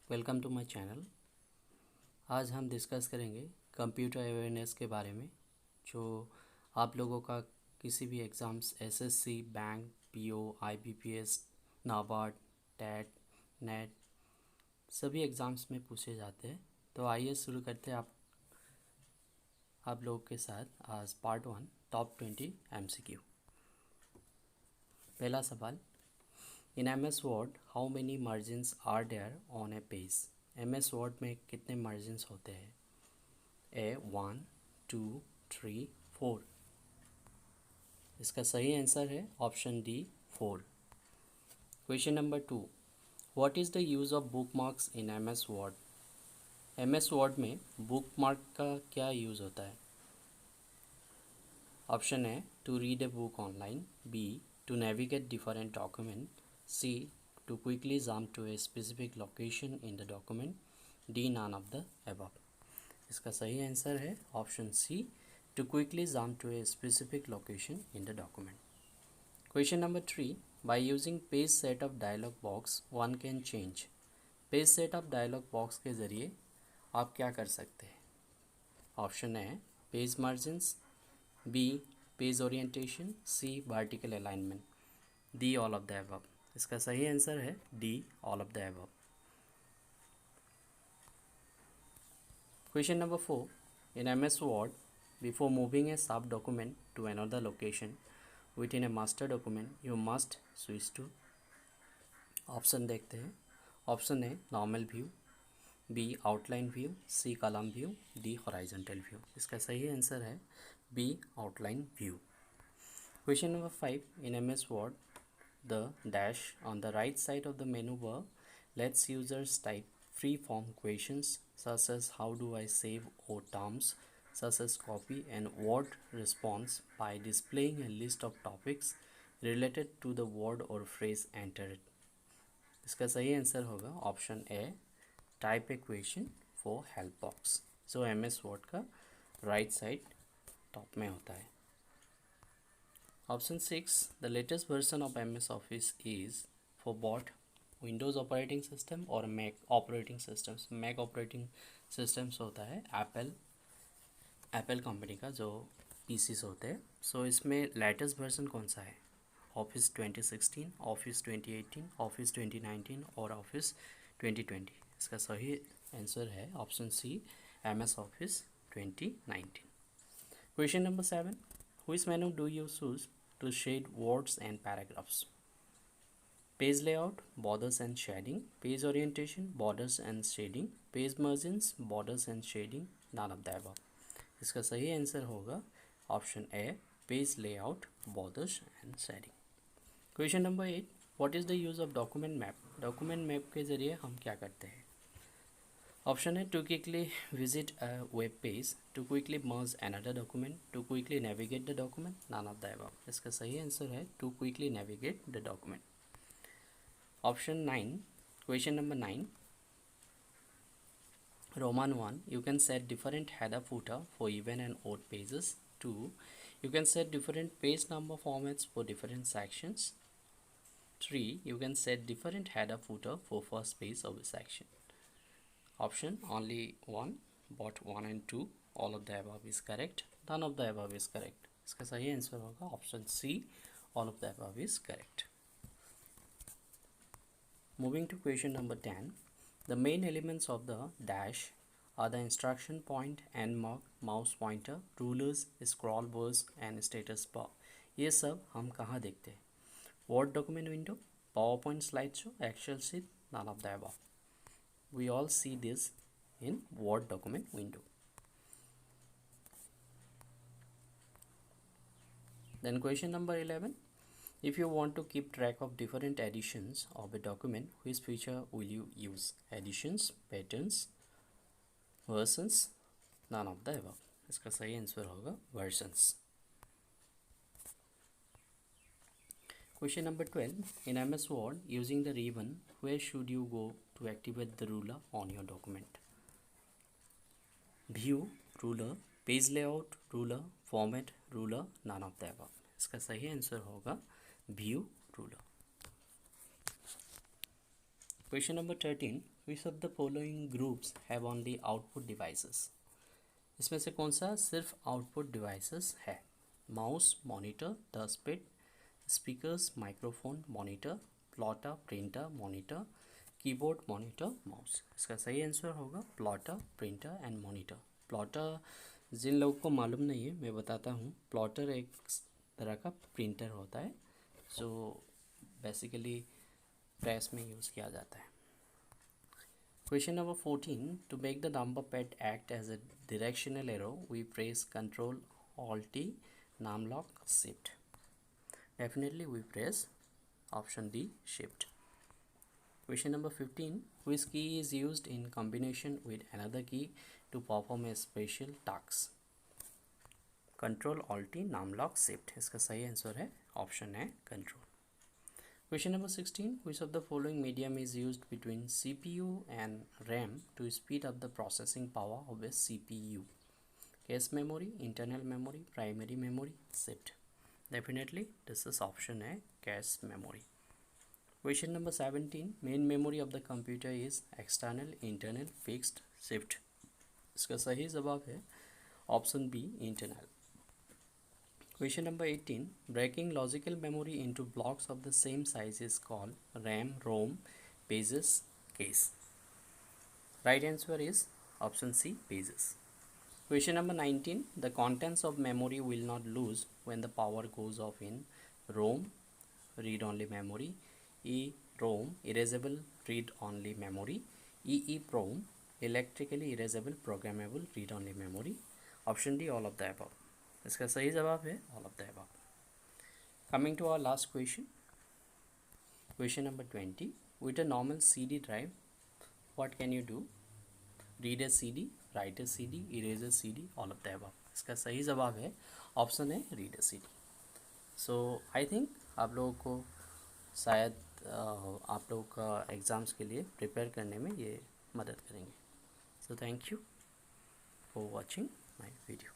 Welcome to my channel. आज हम discuss करेंगे कंप्यूटर अवेयरनेस के बारे में, जो आप लोगों का किसी भी exams SSC, bank, PO, IBPS, NABARD, TET, NET सभी एग्ज़ाम्स में पूछे जाते हैं। तो आइए शुरू करते हैं आप लोगों के साथ आज पार्ट 1 टॉप 20 एमसीक्यू। पहला सवाल, in MS Word how many margins are there on a page. MS Word में कितने मार्जिन्स होते हैं? ए 1, 2, 3, 4। इसका सही आंसर है option D 4। Question number 2, what is the use of bookmarks in MS Word. MS Word में bookmark का क्या यूज़ होता है? ऑप्शन है to read a book online, B to navigate different document, C to quickly jump to a specific location in the document, D none of the above. इसका सही answer है option C, to quickly jump to a specific location in the document. Question number 3, by using page set of dialog box one can change. Page set of dialog box के ज़रिए आप क्या कर सकते हैं? ऑप्शन है page margins, B page orientation, C vertical alignment, D all of the above. इसका सही आंसर है D all of the above. Question number 4, in MS Word, before moving a sub-document to another location within a master document, you must switch to। Option देखते हैं। Option A normal view, B outline view, C column view, D horizontal view. इसका सही answer है B outline view. Question number 5, in MS Word, the dash on the right side of the menu bar lets users type free-form questions such as how do I save, or terms such as copy and word response by displaying a list of topics related to the word or phrase entered। इसका सही answer होगा option A type A question for help box, जो MS Word का right side top में होता है। Option 6, the latest version of MS Office is for both Windows operating system और Mac operating systems। Mac operating systems होता है Apple company का जो PCs होते हैं। सो इसमें लेटेस्ट वर्जन कौन सा है? ऑफिस 2016, ऑफिस 2018, ऑफिस 2019 और ऑफिस 2020। इसका सही आंसर है option C MS Office 2019। Question number 7, which menu do you choose to shade words and paragraphs? Page layout, borders and shading, page orientation, borders and shading, page margins, borders and shading, none of the above। इसका सही answer होगा option A page layout, borders and shading. Question number 8, what is the use of document map. Document map के ज़रिए हम क्या करते हैं? Option है to quickly visit a web page, to quickly merge another document, to quickly navigate the document, none of the above. इसका सही answer है to quickly navigate the document. Option 9, question number 9, Roman 1, you can set different header footer for even and odd pages. 2, you can set different page number formats for different sections. 3, you can set different header footer for first page of a section। Option only 1, but 1 and 2 all of the above is correct, none of the above is correct। इसका सही answer होगा option C all of the above is correct। Moving to question number 10, the main elements of the dash are the instruction point, end mark, mouse pointer, rulers, scroll bars and status bar। ये सब हम कहाँ देखते हैं? Word document window, PowerPoint slideshow, Excel sheet, none of the above। We all see this in Word document window। Then question number 11, if you want to keep track of different editions of a document, which feature will you use? Editions, patterns, versions, none of the above। इसका सही answer होगा versions। Question number 12, in MS Word, using the ribbon, where should you go to activate the ruler on your document? View, ruler, page layout, ruler, format, ruler, none of the above। इसका सही answer होगा view ruler. Question number 13, which of the following groups have only output devices? इसमें से कौन सा सिर्फ output devices है? Mouse, monitor, touchpad, speakers, microphone, monitor, plotter, printer, monitor, keyboard, monitor, mouse. इसका सही आंसर होगा plotter, printer and monitor. Plotter जिन लोगों को मालूम नहीं है मैं बताता हूँ, प्लॉटर एक तरह का प्रिंटर होता है जो बेसिकली प्रेस में यूज़ किया जाता है। Question number 14, to make the number pad act as a directional arrow we press control alt T, num lock, shift. Definitely we press option D, shift. Question number 15, which key is used in combination with another key to perform a special task? Control Alt T, नाम lock, shift. इसका सही answer है option है control. Question number 16, which of the following medium is used between CPU and RAM to speed up the processing power of a CPU? Cache memory, internal memory, primary memory, shift. Definitely this is option है cache memory. Question number 17, main memory of the computer is external, internal, fixed, shift. इसका सही जवाब है option B, internal. Question number 18, breaking logical memory into blocks of the same size is called RAM, ROM, pages, cache. Right answer is option C, pages. Question number 19, the contents of memory will not lose when the power goes off in ROM, read-only memory, EROM, erasable read-only memory, EEPROM, electrically erasable programmable read-only memory. Option D, all of the above. इसका सही जवाब है all of the above. Coming to our last question. Question number 20. With a normal CD drive, what can you do? Read a CD, write a CD, erase a CD, all of the above. इसका सही जवाब है option है read a CD. So I think आप लोगों को शायद आप लोगों का एग्ज़ाम्स के लिए प्रिपेयर करने में ये मदद करेंगे. So thank you for watching my video.